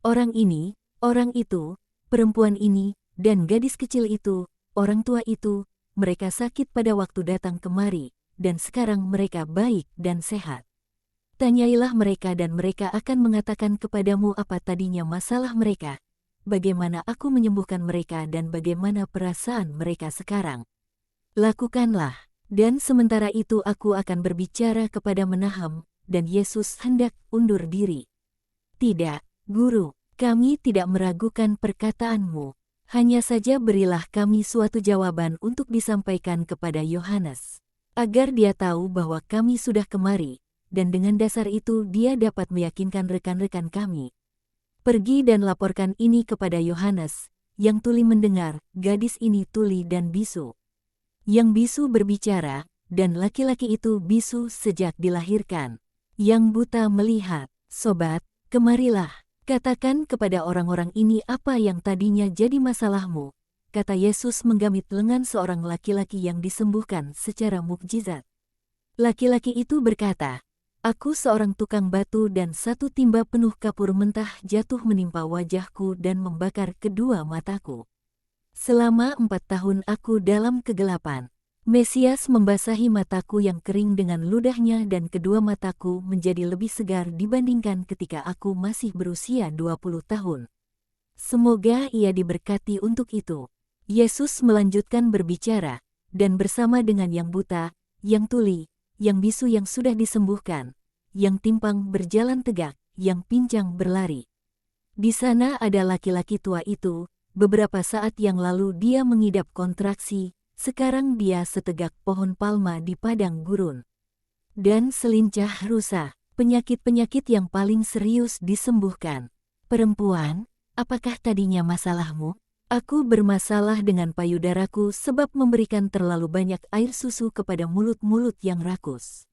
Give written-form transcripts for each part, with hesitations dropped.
orang ini, orang itu, perempuan ini, dan gadis kecil itu, orang tua itu, mereka sakit pada waktu datang kemari, dan sekarang mereka baik dan sehat. Tanyailah mereka dan mereka akan mengatakan kepadamu apa tadinya masalah mereka, bagaimana aku menyembuhkan mereka dan bagaimana perasaan mereka sekarang. Lakukanlah, dan sementara itu aku akan berbicara kepada Menahem, dan Yesus hendak undur diri. Tidak, Guru, kami tidak meragukan perkataanmu. Hanya saja berilah kami suatu jawaban untuk disampaikan kepada Yohanes, agar dia tahu bahwa kami sudah kemari, dan dengan dasar itu dia dapat meyakinkan rekan-rekan kami. Pergi dan laporkan ini kepada Yohanes, yang tuli mendengar, gadis ini tuli dan bisu. Yang bisu berbicara, dan laki-laki itu bisu sejak dilahirkan. Yang buta melihat. Sobat, kemarilah. Katakan kepada orang-orang ini apa yang tadinya jadi masalahmu, kata Yesus menggamit lengan seorang laki-laki yang disembuhkan secara mukjizat. Laki-laki itu berkata, aku seorang tukang batu dan satu timba penuh kapur mentah jatuh menimpa wajahku dan membakar kedua mataku. Selama 4 tahun aku dalam kegelapan. Mesias membasahi mataku yang kering dengan ludahnya dan kedua mataku menjadi lebih segar dibandingkan ketika aku masih berusia 20 tahun. Semoga ia diberkati untuk itu. Yesus melanjutkan berbicara, dan bersama dengan yang buta, yang tuli, yang bisu yang sudah disembuhkan, yang timpang berjalan tegak, yang pincang berlari. Di sana ada laki-laki tua itu, beberapa saat yang lalu dia mengidap kontraksi, sekarang dia setegak pohon palma di padang gurun. Dan selincah rusa, penyakit-penyakit yang paling serius disembuhkan. Perempuan, apakah tadinya masalahmu? Aku bermasalah dengan payudaraku sebab memberikan terlalu banyak air susu kepada mulut-mulut yang rakus.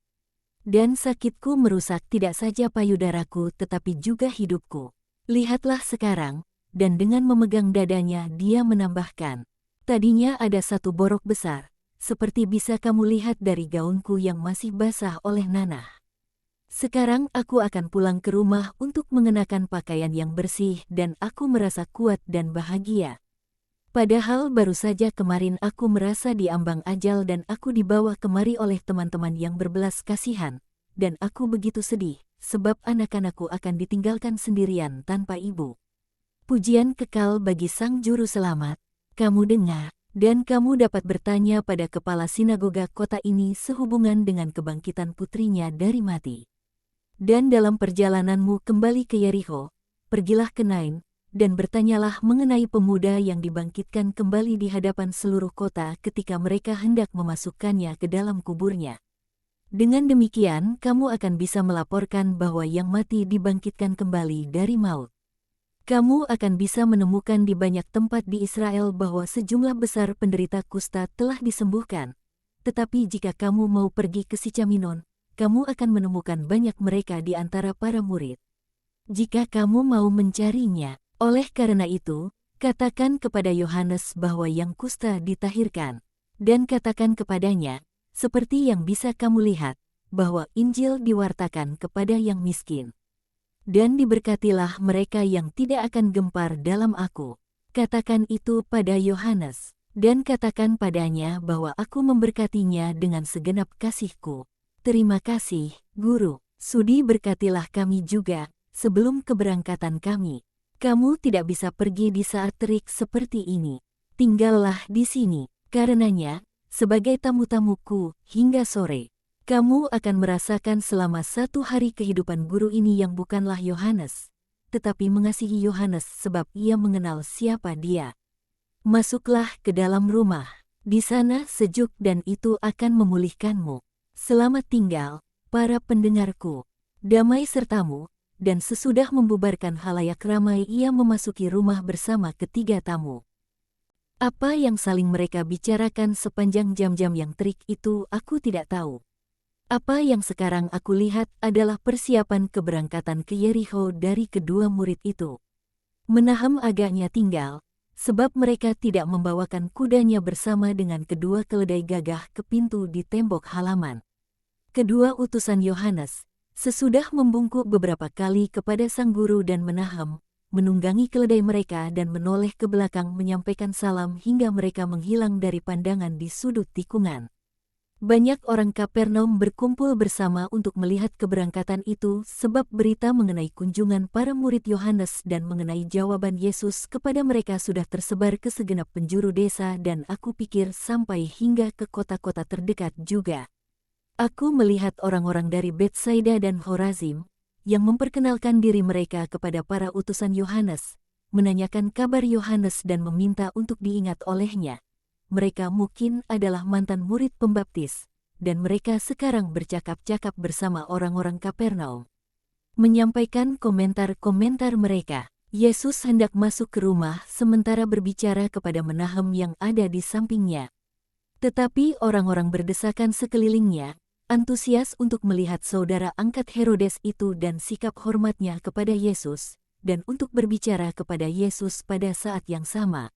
Dan sakitku merusak tidak saja payudaraku tetapi juga hidupku. Lihatlah sekarang, dan dengan memegang dadanya dia menambahkan, tadinya ada satu borok besar, seperti bisa kamu lihat dari gaunku yang masih basah oleh nanah. Sekarang aku akan pulang ke rumah untuk mengenakan pakaian yang bersih dan aku merasa kuat dan bahagia. Padahal baru saja kemarin aku merasa diambang ajal dan aku dibawa kemari oleh teman-teman yang berbelas kasihan, dan aku begitu sedih, sebab anak-anakku akan ditinggalkan sendirian tanpa ibu. Pujian kekal bagi Sang Juru Selamat. Kamu dengar, dan kamu dapat bertanya pada kepala sinagoga kota ini sehubungan dengan kebangkitan putrinya dari mati. Dan dalam perjalananmu kembali ke Yerikho, pergilah ke Nain, dan bertanyalah mengenai pemuda yang dibangkitkan kembali di hadapan seluruh kota ketika mereka hendak memasukkannya ke dalam kuburnya. Dengan demikian kamu akan bisa melaporkan bahwa yang mati dibangkitkan kembali dari maut. Kamu akan bisa menemukan di banyak tempat di Israel bahwa sejumlah besar penderita kusta telah disembuhkan. Tetapi jika kamu mau pergi ke Sicaminon, kamu akan menemukan banyak mereka di antara para murid. Jika kamu mau mencarinya, oleh karena itu, katakan kepada Yohanes bahwa yang kusta ditahirkan, dan katakan kepadanya, seperti yang bisa kamu lihat, bahwa Injil diwartakan kepada yang miskin. Dan diberkatilah mereka yang tidak akan gempar dalam aku. Katakan itu pada Yohanes, dan katakan padanya bahwa aku memberkatinya dengan segenap kasihku. Terima kasih, Guru. Sudi berkatilah kami juga, sebelum keberangkatan kami. Kamu tidak bisa pergi di saat terik seperti ini. Tinggallah di sini, karenanya, sebagai tamu-tamuku, hingga sore. Kamu akan merasakan selama 1 hari kehidupan guru ini yang bukanlah Yohanes, tetapi mengasihi Yohanes sebab ia mengenal siapa dia. Masuklah ke dalam rumah. Di sana sejuk dan itu akan memulihkanmu. Selamat tinggal, para pendengarku. Damai sertamu. Dan sesudah membubarkan halayak ramai ia memasuki rumah bersama ketiga tamu. Apa yang saling mereka bicarakan sepanjang jam-jam yang terik itu aku tidak tahu. Apa yang sekarang aku lihat adalah persiapan keberangkatan ke Yerikho dari kedua murid itu. Menahem agaknya tinggal, sebab mereka tidak membawakan kudanya bersama dengan kedua keledai gagah ke pintu di tembok halaman. Kedua utusan Yohanes, sesudah membungkuk beberapa kali kepada sang guru dan Menahem, menunggangi keledai mereka dan menoleh ke belakang menyampaikan salam hingga mereka menghilang dari pandangan di sudut tikungan. Banyak orang Kapernaum berkumpul bersama untuk melihat keberangkatan itu sebab berita mengenai kunjungan para murid Yohanes dan mengenai jawaban Yesus kepada mereka sudah tersebar ke segenap penjuru desa dan aku pikir sampai hingga ke kota-kota terdekat juga. Aku melihat orang-orang dari Betsaida dan Horazim yang memperkenalkan diri mereka kepada para utusan Yohanes, menanyakan kabar Yohanes dan meminta untuk diingat olehnya. Mereka mungkin adalah mantan murid pembaptis, dan mereka sekarang bercakap-cakap bersama orang-orang Kapernaum. Menyampaikan komentar-komentar mereka, Yesus hendak masuk ke rumah sementara berbicara kepada Menahem yang ada di sampingnya. Tetapi orang-orang berdesakan sekelilingnya, antusias untuk melihat saudara angkat Herodes itu dan sikap hormatnya kepada Yesus, dan untuk berbicara kepada Yesus pada saat yang sama.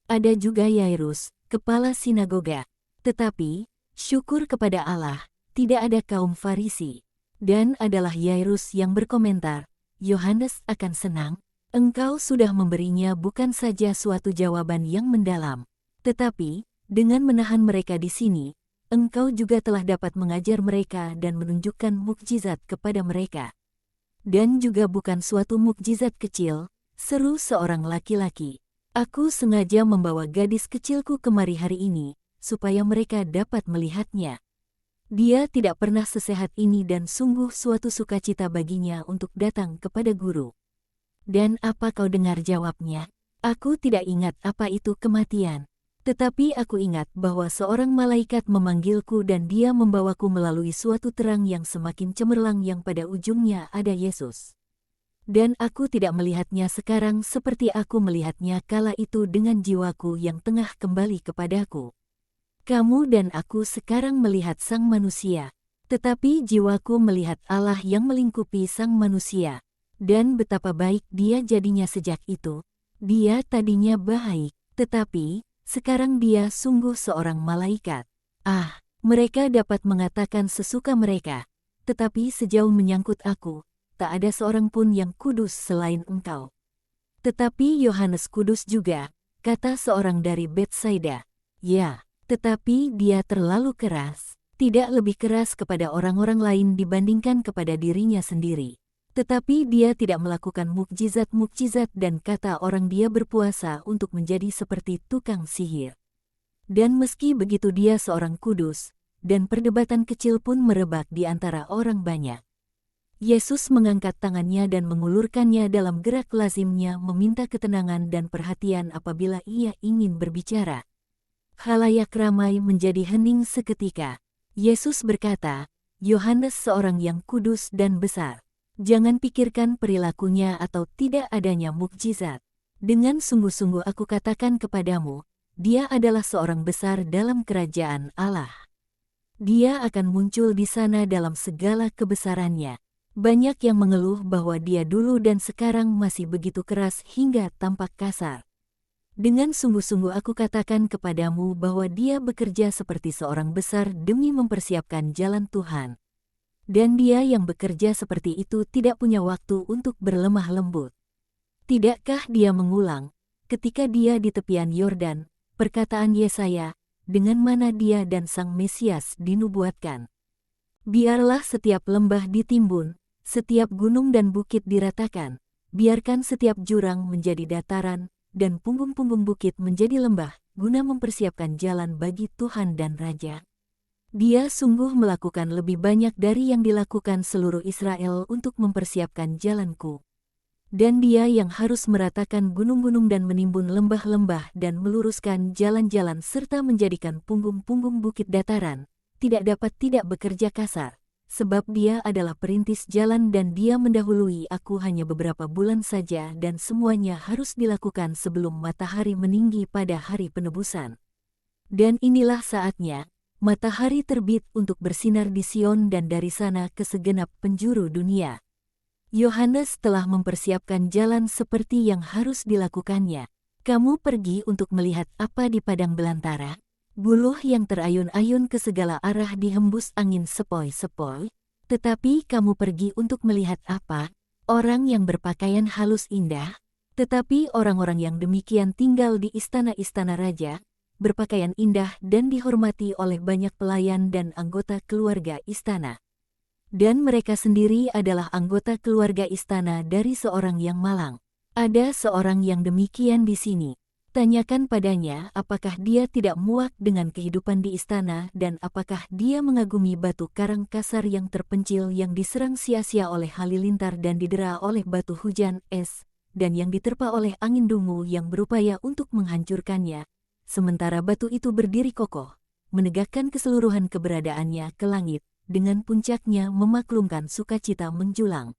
Ada juga Yairus, kepala sinagoga. Tetapi, syukur kepada Allah, tidak ada kaum Farisi. Dan adalah Yairus yang berkomentar, Yohanes akan senang, engkau sudah memberinya bukan saja suatu jawaban yang mendalam, tetapi, dengan menahan mereka di sini, engkau juga telah dapat mengajar mereka dan menunjukkan mukjizat kepada mereka. Dan juga bukan suatu mukjizat kecil, seru seorang laki-laki. Aku sengaja membawa gadis kecilku kemari hari ini, supaya mereka dapat melihatnya. Dia tidak pernah sesehat ini dan sungguh suatu sukacita baginya untuk datang kepada guru. Dan apa kau dengar jawabnya? Aku tidak ingat apa itu kematian. Tetapi aku ingat bahwa seorang malaikat memanggilku dan dia membawaku melalui suatu terang yang semakin cemerlang yang pada ujungnya ada Yesus. Dan aku tidak melihatnya sekarang seperti aku melihatnya kala itu dengan jiwaku yang tengah kembali kepadaku. Kamu dan aku sekarang melihat sang manusia, tetapi jiwaku melihat Allah yang melingkupi sang manusia. Dan betapa baik dia jadinya sejak itu. Dia tadinya baik, tetapi sekarang dia sungguh seorang malaikat. Ah, mereka dapat mengatakan sesuka mereka, tetapi sejauh menyangkut aku, tak ada seorang pun yang kudus selain engkau. Tetapi Yohanes kudus juga, kata seorang dari Betsaida. Ya, tetapi dia terlalu keras, tidak lebih keras kepada orang-orang lain dibandingkan kepada dirinya sendiri. Tetapi dia tidak melakukan mukjizat-mukjizat dan kata orang dia berpuasa untuk menjadi seperti tukang sihir. Dan meski begitu dia seorang kudus, dan perdebatan kecil pun merebak di antara orang banyak. Yesus mengangkat tangannya dan mengulurkannya dalam gerak lazimnya meminta ketenangan dan perhatian apabila ia ingin berbicara. Khalayak ramai menjadi hening seketika. Yesus berkata, Yohanes seorang yang kudus dan besar. Jangan pikirkan perilakunya atau tidak adanya mukjizat. Dengan sungguh-sungguh aku katakan kepadamu, dia adalah seorang besar dalam kerajaan Allah. Dia akan muncul di sana dalam segala kebesarannya. Banyak yang mengeluh bahwa dia dulu dan sekarang masih begitu keras hingga tampak kasar. Dengan sungguh-sungguh aku katakan kepadamu bahwa dia bekerja seperti seorang besar demi mempersiapkan jalan Tuhan. Dan dia yang bekerja seperti itu tidak punya waktu untuk berlemah lembut. Tidakkah dia mengulang, ketika dia di tepian Yordan, perkataan Yesaya, dengan mana dia dan Sang Mesias dinubuatkan. Biarlah setiap lembah ditimbun, setiap gunung dan bukit diratakan, biarkan setiap jurang menjadi dataran, dan punggung-punggung bukit menjadi lembah, guna mempersiapkan jalan bagi Tuhan dan Raja. Dia sungguh melakukan lebih banyak dari yang dilakukan seluruh Israel untuk mempersiapkan jalanku. Dan dia yang harus meratakan gunung-gunung dan menimbun lembah-lembah dan meluruskan jalan-jalan serta menjadikan punggung-punggung bukit dataran, tidak dapat tidak bekerja kasar. Sebab dia adalah perintis jalan dan dia mendahului aku hanya beberapa bulan saja dan semuanya harus dilakukan sebelum matahari meninggi pada hari penebusan. Dan inilah saatnya, matahari terbit untuk bersinar di Sion dan dari sana ke segenap penjuru dunia. Yohanes telah mempersiapkan jalan seperti yang harus dilakukannya. Kamu pergi untuk melihat apa di padang belantara? Buluh yang terayun-ayun ke segala arah dihembus angin sepoi-sepoi, tetapi kamu pergi untuk melihat apa? Orang yang berpakaian halus indah, Tetapi orang-orang yang demikian tinggal di istana-istana raja, berpakaian indah dan dihormati oleh banyak pelayan dan anggota keluarga istana. Dan mereka sendiri adalah anggota keluarga istana dari seorang yang malang. Ada seorang yang demikian di sini. Tanyakan padanya apakah dia tidak muak dengan kehidupan di istana dan apakah dia mengagumi batu karang kasar yang terpencil yang diserang sia-sia oleh halilintar dan didera oleh batu hujan es, dan yang diterpa oleh angin dungu yang berupaya untuk menghancurkannya. Sementara batu itu berdiri kokoh, menegakkan keseluruhan keberadaannya ke langit, dengan puncaknya memaklumkan sukacita menjulang.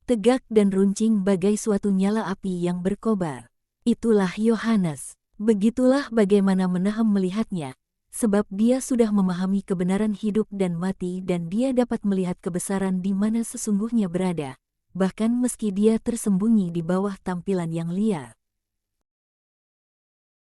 Tegak dan runcing bagai suatu nyala api yang berkobar. Itulah Yohanes. Begitulah bagaimana Menahem melihatnya, sebab dia sudah memahami kebenaran hidup dan mati dan dia dapat melihat kebesaran di mana sesungguhnya berada, bahkan meski dia tersembunyi di bawah tampilan yang liar.